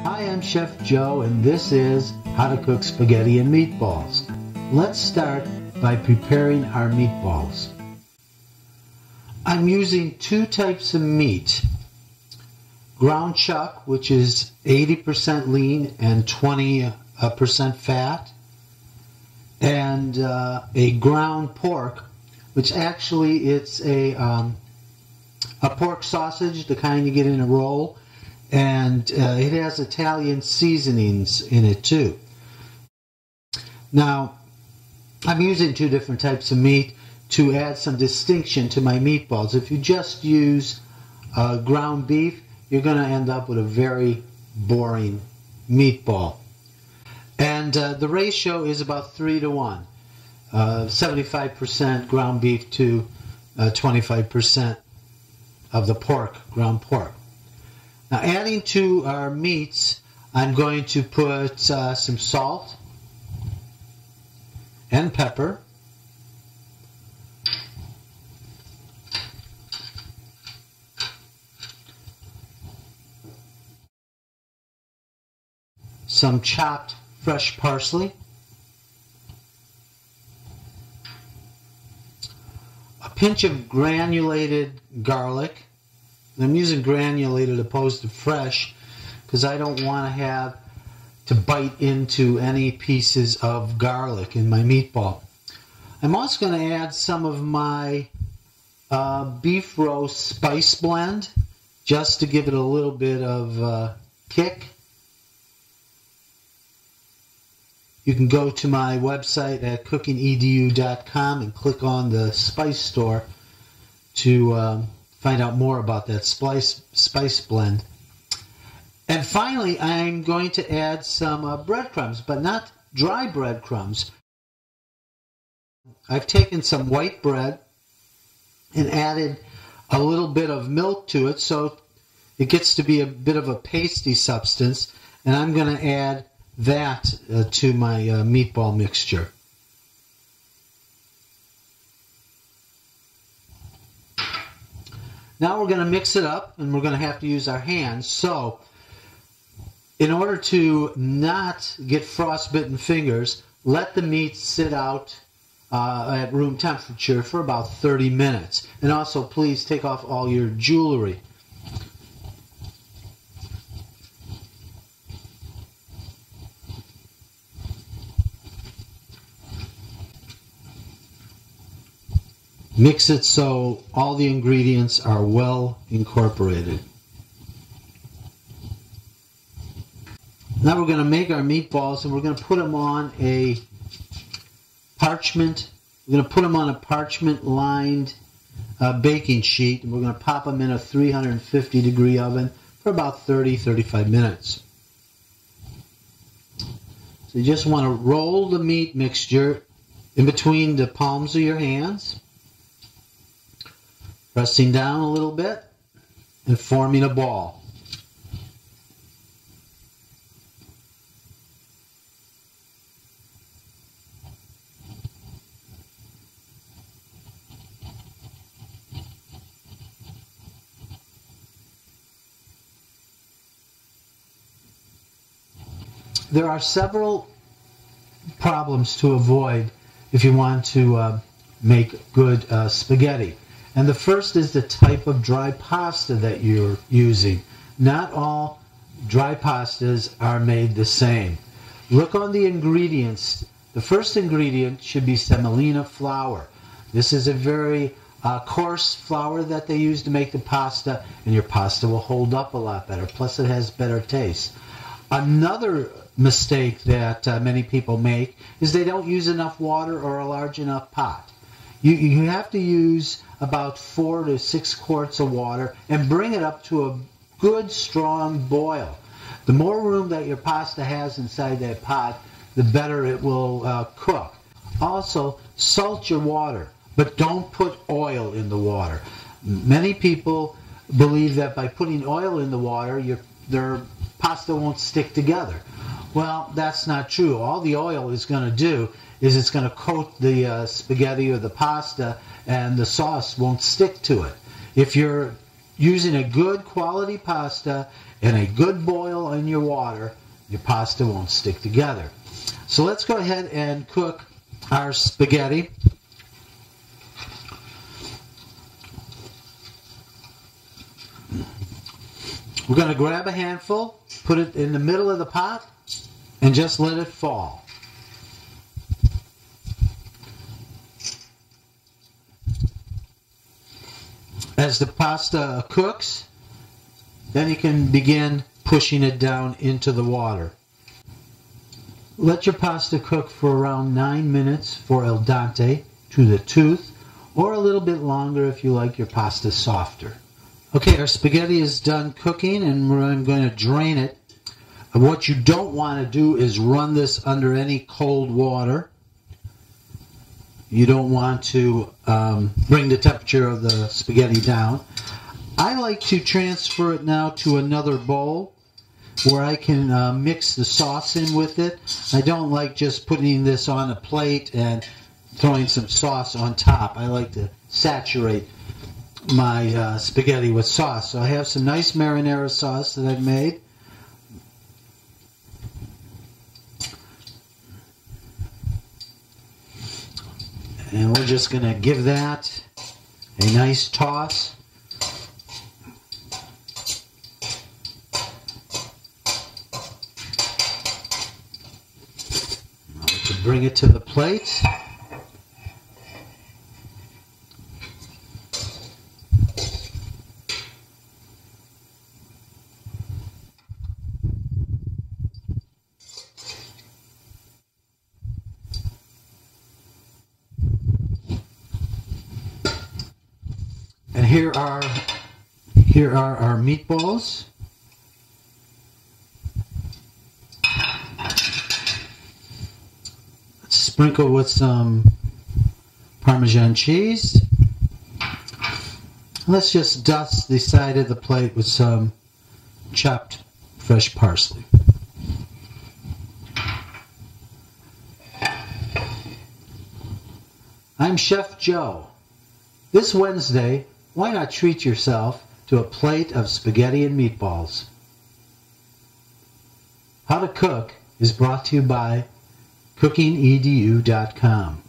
Hi, I'm Chef Joe, and this is How to Cook Spaghetti and Meatballs. Let's start by preparing our meatballs. I'm using two types of meat. Ground chuck, which is 80% lean and 20% fat, and a ground pork, which actually it's a pork sausage, the kind you get in a roll, and it has Italian seasonings in it too. Now, I'm using two different types of meat to add some distinction to my meatballs. If you just use ground beef, you're going to end up with a very boring meatball. And the ratio is about 3 to 1. 75% ground beef to 25% of the pork, ground pork. Now, adding to our meats, I'm going to put some salt and pepper, some chopped fresh parsley, a pinch of granulated garlic. I'm using granulated opposed to fresh because I don't want to have to bite into any pieces of garlic in my meatball. I'm also going to add some of my beef roast spice blend just to give it a little bit of kick. You can go to my website at cookingedu.com and click on the spice store to find out more about that spice blend. And finally, I'm going to add some breadcrumbs, but not dry breadcrumbs. I've taken some white bread and added a little bit of milk to it so it gets to be a bit of a pasty substance, and I'm going to add that to my meatball mixture. Now we're going to mix it up, and we're going to have to use our hands. So, in order to not get frostbitten fingers, let the meat sit out at room temperature for about 30 minutes. And also, please take off all your jewelry. Mix it so all the ingredients are well incorporated. Now we're going to make our meatballs, and we're going to put them on a parchment. We're going to put them on a parchment-lined baking sheet, and we're going to pop them in a 350-degree oven for about 30-35 minutes. So you just want to roll the meat mixture in between the palms of your hands, pressing down a little bit and forming a ball. There are several problems to avoid if you want to make good spaghetti. And the first is the type of dry pasta that you're using. Not all dry pastas are made the same. Look on the ingredients. The first ingredient should be semolina flour. This is a very coarse flour that they use to make the pasta, and your pasta will hold up a lot better. Plus, it has better taste. Another mistake that many people make is they don't use enough water or a large enough pot. You have to use about 4 to 6 quarts of water and bring it up to a good strong boil. The more room that your pasta has inside that pot, the better it will cook. Also, salt your water, but don't put oil in the water. Many people believe that by putting oil in the water, their pasta won't stick together. Well, that's not true. All the oil is going to do is it's going to coat the spaghetti or the pasta, and the sauce won't stick to it. If you're using a good quality pasta and a good boil in your water, your pasta won't stick together. So let's go ahead and cook our spaghetti. We're going to grab a handful, put it in the middle of the pot, and just let it fall. As the pasta cooks, then you can begin pushing it down into the water. Let your pasta cook for around 9 minutes for al dente, to the tooth, or a little bit longer if you like your pasta softer. Okay, our spaghetti is done cooking and I'm going to drain it. What you don't want to do is run this under any cold water. You don't want to bring the temperature of the spaghetti down. I like to transfer it now to another bowl where I can mix the sauce in with it. I don't like just putting this on a plate and throwing some sauce on top. I like to saturate my spaghetti with sauce. So I have some nice marinara sauce that I've made. And we're just going to give that a nice toss. Now we can bring it to the plate. And here are our meatballs. Let's sprinkle with some Parmesan cheese. Let's just dust the side of the plate with some chopped fresh parsley. I'm Chef Joe. This Wednesday, why not treat yourself to a plate of spaghetti and meatballs? How to Cook is brought to you by cookingedu.com.